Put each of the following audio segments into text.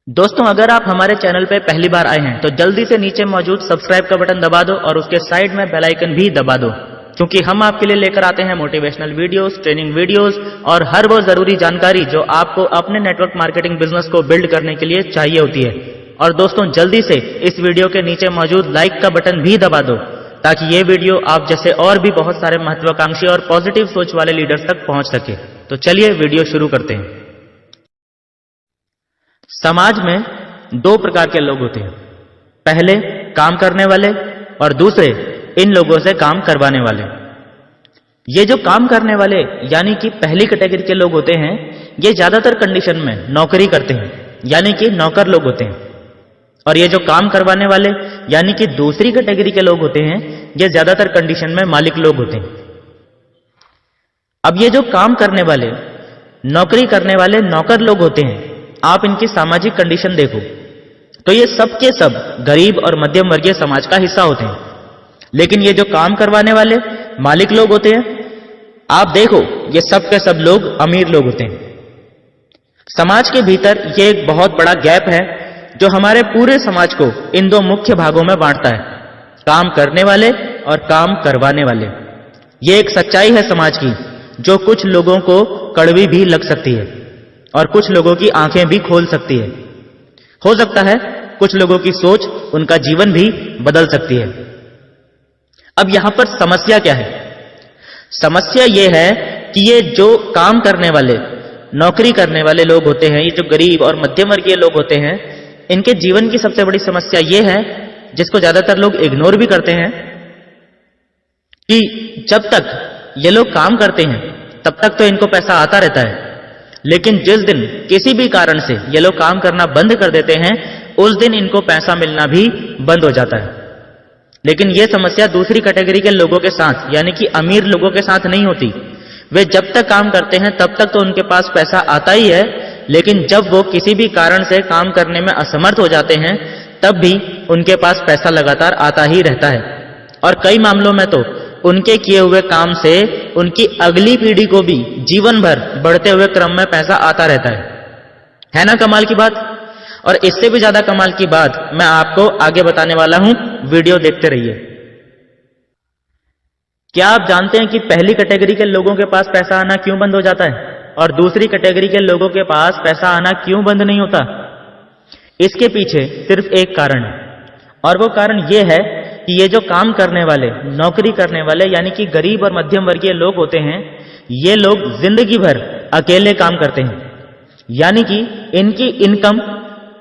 दोस्तों, अगर आप हमारे चैनल पे पहली बार आए हैं तो जल्दी से नीचे मौजूद सब्सक्राइब का बटन दबा दो और उसके साइड में बेल आइकन भी दबा दो, क्योंकि हम आपके लिए लेकर आते हैं मोटिवेशनल वीडियोस, ट्रेनिंग वीडियोस और हर वो जरूरी जानकारी जो आपको अपने नेटवर्क मार्केटिंग बिजनेस को बिल्ड करने के लिए चाहिए होती है। और दोस्तों, जल्दी से इस वीडियो के नीचे मौजूद लाइक का बटन भी दबा दो ताकि ये वीडियो आप जैसे और भी बहुत सारे महत्वाकांक्षी और पॉजिटिव सोच वाले लीडर्स तक पहुंच सके। तो चलिए वीडियो शुरू करते हैं। समाज में दो प्रकार के लोग होते हैं, पहले काम करने वाले और दूसरे इन लोगों से काम करवाने वाले। ये जो काम करने वाले यानी कि पहली कैटेगरी के लोग होते हैं, ये ज्यादातर कंडीशन में नौकरी करते हैं यानी कि नौकर लोग होते हैं। और ये जो काम करवाने वाले यानी कि दूसरी कैटेगरी के लोग होते हैं, ये ज्यादातर कंडीशन में मालिक लोग होते हैं। अब ये जो काम करने वाले, नौकरी करने वाले नौकर लोग होते हैं, आप इनकी सामाजिक कंडीशन देखो तो ये सब के सब गरीब और मध्यम वर्गीय समाज का हिस्सा होते हैं। लेकिन ये जो काम करवाने वाले मालिक लोग होते हैं, आप देखो ये सब के सब लोग अमीर लोग होते हैं। समाज के भीतर ये एक बहुत बड़ा गैप है जो हमारे पूरे समाज को इन दो मुख्य भागों में बांटता है, काम करने वाले और काम करवाने वाले। ये एक सच्चाई है समाज की जो कुछ लोगों को कड़वी भी लग सकती है और कुछ लोगों की आंखें भी खोल सकती है। हो सकता है कुछ लोगों की सोच, उनका जीवन भी बदल सकती है। अब यहां पर समस्या क्या है? समस्या यह है कि ये जो काम करने वाले, नौकरी करने वाले लोग होते हैं, ये जो गरीब और मध्यम वर्गीय लोग होते हैं, इनके जीवन की सबसे बड़ी समस्या यह है, जिसको ज्यादातर लोग इग्नोर भी करते हैं, कि जब तक ये लोग काम करते हैं तब तक तो इनको पैसा आता रहता है, लेकिन जिस दिन किसी भी कारण से ये लोग काम करना बंद कर देते हैं, उस दिन इनको पैसा मिलना भी बंद हो जाता है। लेकिन यह समस्या दूसरी कैटेगरी के लोगों के साथ यानी कि अमीर लोगों के साथ नहीं होती। वे जब तक काम करते हैं तब तक तो उनके पास पैसा आता ही है, लेकिन जब वो किसी भी कारण से काम करने में असमर्थ हो जाते हैं तब भी उनके पास पैसा लगातार आता ही रहता है। और कई मामलों में तो उनके किए हुए काम से उनकी अगली पीढ़ी को भी जीवन भर बढ़ते हुए क्रम में पैसा आता रहता है ना कमाल की बात? और इससे भी ज्यादा कमाल की बात मैं आपको आगे बताने वाला हूं, वीडियो देखते रहिए। क्या आप जानते हैं कि पहली कैटेगरी के लोगों के पास पैसा आना क्यों बंद हो जाता है और दूसरी कैटेगरी के लोगों के पास पैसा आना क्यों बंद नहीं होता? इसके पीछे सिर्फ एक कारण है, और वो कारण ये है कि ये जो काम करने वाले, नौकरी करने वाले यानी कि गरीब और मध्यम वर्गीय लोग होते हैं, ये लोग जिंदगी भर अकेले काम करते हैं। यानी कि इनकी इनकम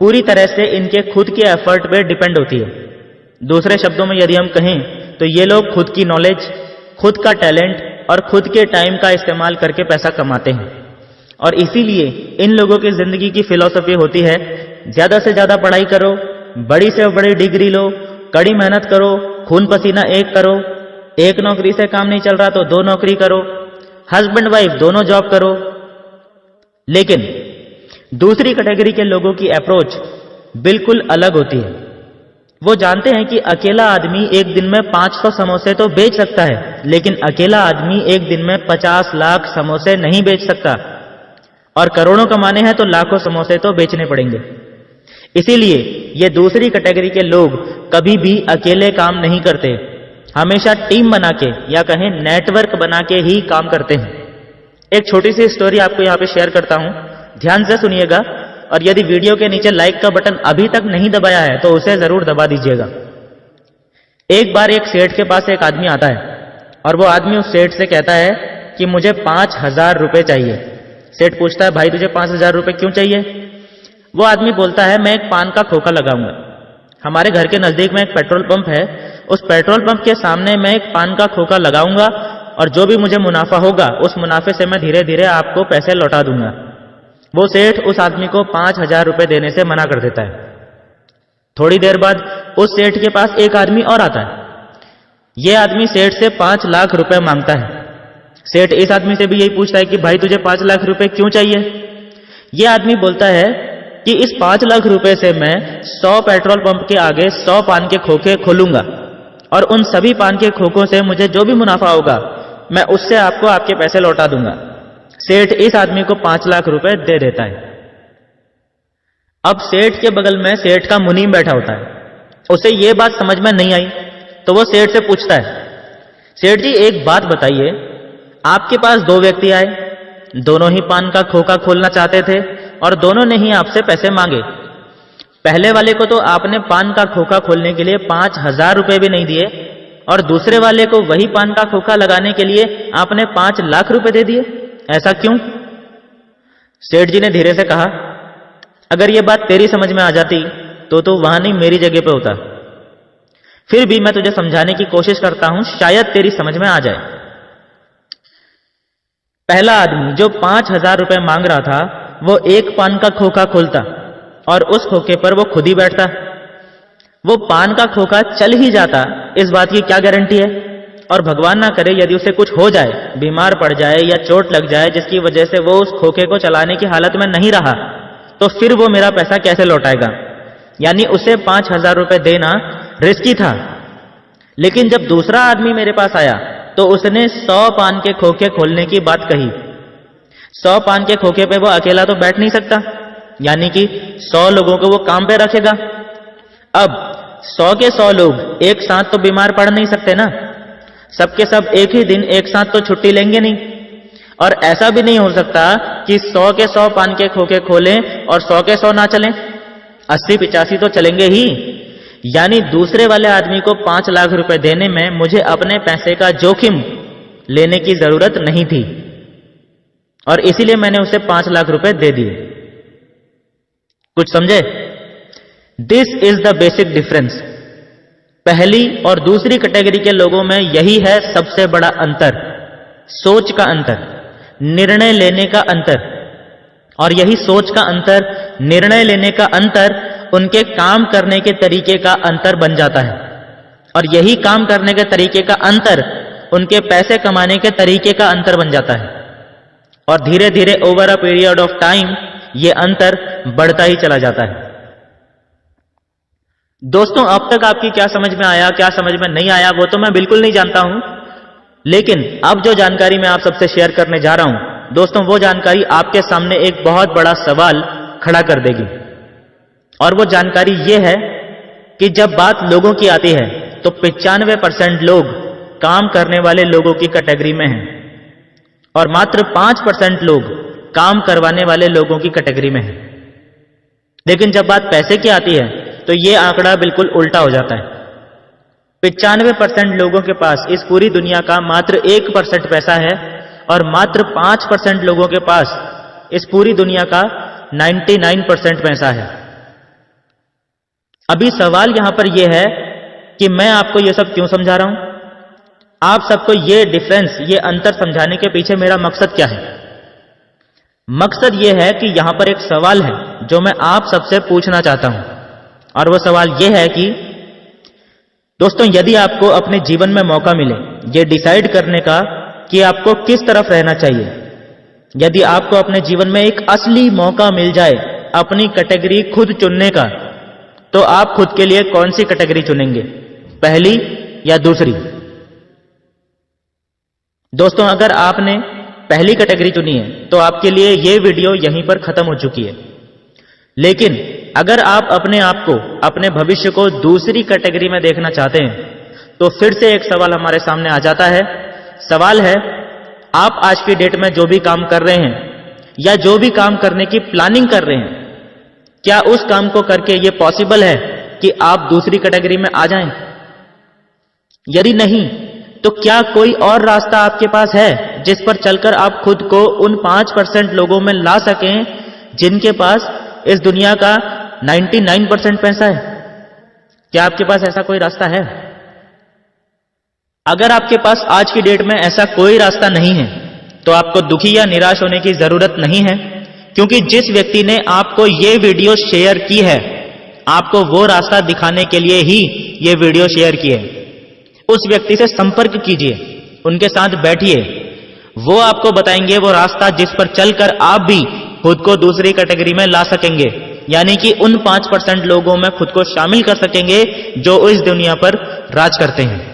पूरी तरह से इनके खुद के एफर्ट पे डिपेंड होती है। दूसरे शब्दों में यदि हम कहें तो ये लोग खुद की नॉलेज, खुद का टैलेंट और खुद के टाइम का इस्तेमाल करके पैसा कमाते हैं। और इसीलिए इन लोगों की जिंदगी की फिलॉसफी होती है, ज्यादा से ज्यादा पढ़ाई करो, बड़ी से बड़ी डिग्री लो, कड़ी मेहनत करो, खून पसीना एक करो, एक नौकरी से काम नहीं चल रहा तो दो नौकरी करो, हस्बैंड वाइफ दोनों जॉब करो। लेकिन दूसरी कैटेगरी के लोगों की अप्रोच बिल्कुल अलग होती है। वो जानते हैं कि अकेला आदमी एक दिन में 500 समोसे तो बेच सकता है, लेकिन अकेला आदमी एक दिन में 50 लाख समोसे नहीं बेच सकता। और करोड़ों कमाने हैं तो लाखों समोसे तो बेचने पड़ेंगे। इसीलिए ये दूसरी कैटेगरी के लोग कभी भी अकेले काम नहीं करते, हमेशा टीम बना के या कहें नेटवर्क बना के ही काम करते हैं। एक छोटी सी स्टोरी आपको यहां पे शेयर करता हूं, ध्यान से सुनिएगा। और यदि वीडियो के नीचे लाइक का बटन अभी तक नहीं दबाया है तो उसे जरूर दबा दीजिएगा। एक बार एक सेठ के पास एक आदमी आता है और वो आदमी उस सेठ से कहता है कि मुझे 5,000 रुपए चाहिए। सेठ पूछता है, भाई तुझे 5,000 रुपए क्यों चाहिए? वो आदमी बोलता है, मैं एक पान का खोखा लगाऊंगा। हमारे घर के नजदीक में एक पेट्रोल पंप है, उस पेट्रोल पंप के सामने मैं एक पान का खोखा लगाऊंगा और जो भी मुझे मुनाफा होगा उस मुनाफे से मैं धीरे धीरे आपको पैसे लौटा दूंगा। वो सेठ उस आदमी को 5,000 रुपए देने से मना कर देता है। थोड़ी देर बाद उस सेठ के पास एक आदमी और आता है। यह आदमी सेठ से 5 लाख रुपए मांगता है। सेठ इस आदमी से भी यही पूछता है कि भाई तुझे 5 लाख रुपए क्यों चाहिए? यह आदमी बोलता है कि इस 5 लाख रुपए से मैं 100 पेट्रोल पंप के आगे 100 पान के खोखे खोलूंगा और उन सभी पान के खोखों से मुझे जो भी मुनाफा होगा मैं उससे आपको आपके पैसे लौटा दूंगा। सेठ इस आदमी को 5 लाख रुपए दे देता है। अब सेठ के बगल में सेठ का मुनीम बैठा होता है, उसे यह बात समझ में नहीं आई तो वो सेठ से पूछता है, सेठ जी एक बात बताइए, आपके पास दो व्यक्ति आए, दोनों ही पान का खोखा खोलना चाहते थे और दोनों ने ही आपसे पैसे मांगे। पहले वाले को तो आपने पान का खोखा खोलने के लिए 5,000 रुपए भी नहीं दिए और दूसरे वाले को वही पान का खोखा लगाने के लिए आपने 5 लाख रुपए दे दिए, ऐसा क्यों? सेठ जी ने धीरे से कहा, अगर यह बात तेरी समझ में आ जाती तो वहां नहीं मेरी जगह पे होता। फिर भी मैं तुझे समझाने की कोशिश करता हूं, शायद तेरी समझ में आ जाए। पहला आदमी जो 5,000 रुपए मांग रहा था वो एक पान का खोखा खोलता और उस खोखे पर वो खुद ही बैठता। वो पान का खोखा चल ही जाता, इस बात की क्या गारंटी है? और भगवान ना करे यदि उसे कुछ हो जाए, बीमार पड़ जाए या चोट लग जाए जिसकी वजह से वो उस खोखे को चलाने की हालत में नहीं रहा, तो फिर वो मेरा पैसा कैसे लौटाएगा? यानी उसे 5,000 रुपए देना रिस्की था। लेकिन जब दूसरा आदमी मेरे पास आया तो उसने 100 पान के खोखे खोलने की बात कही। 100 पान के खोखे पे वो अकेला तो बैठ नहीं सकता, यानी कि 100 लोगों को वो काम पे रखेगा। अब 100 के 100 लोग एक साथ तो बीमार पड़ नहीं सकते ना, सबके सब एक ही दिन एक साथ तो छुट्टी लेंगे नहीं। और ऐसा भी नहीं हो सकता कि 100 के 100 पान के खोखे खोलें और 100 के 100 ना चलें, 80-85 तो चलेंगे ही। यानी दूसरे वाले आदमी को 5 लाख रुपए देने में मुझे अपने पैसे का जोखिम लेने की जरूरत नहीं थी और इसीलिए मैंने उसे 5 लाख रुपए दे दिए। कुछ समझे? This is the basic difference. पहली और दूसरी कैटेगरी के लोगों में यही है सबसे बड़ा अंतर, सोच का अंतर, निर्णय लेने का अंतर। और यही सोच का अंतर, निर्णय लेने का अंतर उनके काम करने के तरीके का अंतर बन जाता है और यही काम करने के तरीके का अंतर उनके पैसे कमाने के तरीके का अंतर बन जाता है और धीरे धीरे over a period of time ये अंतर बढ़ता ही चला जाता है। दोस्तों, अब तक आपकी क्या समझ में आया, क्या समझ में नहीं आया, वो तो मैं बिल्कुल नहीं जानता हूं, लेकिन अब जो जानकारी मैं आप सबसे शेयर करने जा रहा हूं दोस्तों, वो जानकारी आपके सामने एक बहुत बड़ा सवाल खड़ा कर देगी। और वो जानकारी ये है कि जब बात लोगों की आती है तो 95% लोग काम करने वाले लोगों की कैटेगरी में हैं और मात्र 5% लोग काम करवाने वाले लोगों की कैटेगरी में हैं। लेकिन जब बात पैसे की आती है तो ये आंकड़ा बिल्कुल उल्टा हो जाता है। 95% लोगों के पास इस पूरी दुनिया का मात्र 1% पैसा है और मात्र 5% लोगों के पास इस पूरी दुनिया का 99% पैसा है। अभी सवाल यहां पर यह है कि मैं आपको यह सब क्यों समझा रहा हूं? आप सबको यह डिफरेंस, यह अंतर समझाने के पीछे मेरा मकसद क्या है? मकसद यह है कि यहां पर एक सवाल है जो मैं आप सबसे पूछना चाहता हूं और वह सवाल यह है कि दोस्तों, यदि आपको अपने जीवन में मौका मिले यह डिसाइड करने का कि आपको किस तरफ रहना चाहिए, यदि आपको अपने जीवन में एक असली मौका मिल जाए अपनी कैटेगरी खुद चुनने का, तो आप खुद के लिए कौन सी कैटेगरी चुनेंगे, पहली या दूसरी? दोस्तों, अगर आपने पहली कैटेगरी चुनी है तो आपके लिए यह वीडियो यहीं पर खत्म हो चुकी है। लेकिन अगर आप अपने आप को, अपने भविष्य को दूसरी कैटेगरी में देखना चाहते हैं तो फिर से एक सवाल हमारे सामने आ जाता है। सवाल है, आप आज की डेट में जो भी काम कर रहे हैं या जो भी काम करने की प्लानिंग कर रहे हैं, क्या उस काम को करके यह पॉसिबल है कि आप दूसरी कैटेगरी में आ जाएं? यदि नहीं, तो क्या कोई और रास्ता आपके पास है जिस पर चलकर आप खुद को उन 5% लोगों में ला सकें जिनके पास इस दुनिया का 99% पैसा है? क्या आपके पास ऐसा कोई रास्ता है? अगर आपके पास आज की डेट में ऐसा कोई रास्ता नहीं है तो आपको दुखी या निराश होने की जरूरत नहीं है, क्योंकि जिस व्यक्ति ने आपको यह वीडियो शेयर की है, आपको वो रास्ता दिखाने के लिए ही यह वीडियो शेयर की है। उस व्यक्ति से संपर्क कीजिए, उनके साथ बैठिए, वो आपको बताएंगे वो रास्ता जिस पर चलकर आप भी खुद को दूसरी कैटेगरी में ला सकेंगे, यानी कि उन 5% लोगों में खुद को शामिल कर सकेंगे जो इस दुनिया पर राज करते हैं।